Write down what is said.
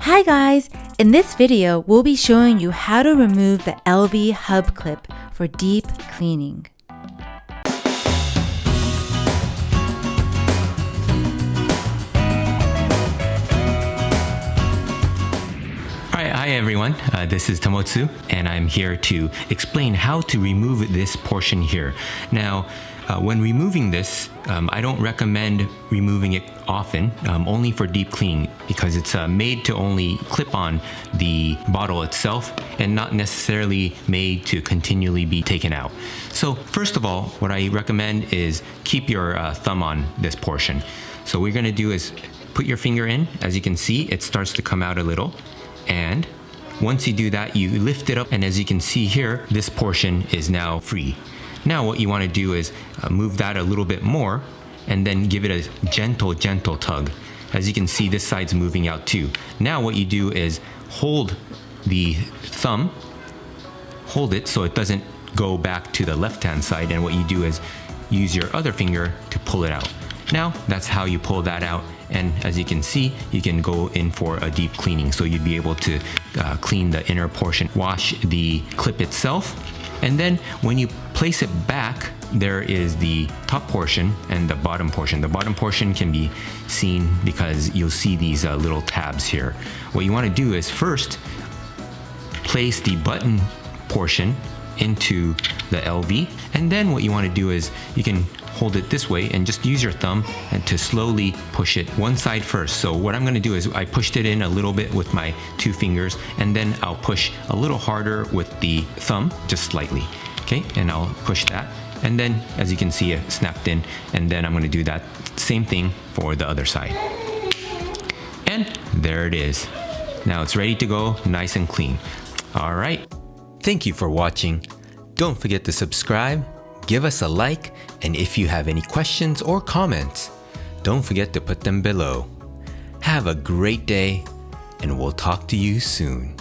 Hi guys! In this video, we'll be showing you how to remove the Elvie hub clip for deep cleaning. Hi everyone, this is Tomotsu and I'm here to explain how to remove this portion here. Now, when removing this, I don't recommend removing it often, only for deep cleaning, because it's made to only clip on the bottle itself and not necessarily made to continually be taken out. So first of all, what I recommend is keep your thumb on this portion. So what you're going to do is put your finger in. As you can see, it starts to come out a little. And once you do that, you lift it up, and as you can see here, this portion is now free. Now what you want to do is move that a little bit more and then give it a gentle tug. As you can see, this side's moving out too. Now what you do is hold the thumb, hold it so it doesn't go back to the left-hand side, and what you do is use your other finger to pull it out. Now that's how you pull that out, and as you can see, you can go in for a deep cleaning. So you'd be able to clean the inner portion, wash the clip itself, and then when you place it back, there is the top portion and the bottom portion. The bottom portion can be seen because you'll see these little tabs here. What you want to do is first place the button portion into the Elvie, and then what you want to do is you can hold it this way and just use your thumb and to slowly push it one side first. So what I'm going to do is I pushed it in a little bit with my two fingers, and then I'll push a little harder with the thumb, just slightly. Okay, and I'll push that, and then as you can see, it snapped in, and then I'm going to do that same thing for the other side. And there it is. Now it's ready to go, nice and clean. All right. Thank you for watching. Don't forget to subscribe, give us a like, and if you have any questions or comments, don't forget to put them below. Have a great day, and we'll talk to you soon.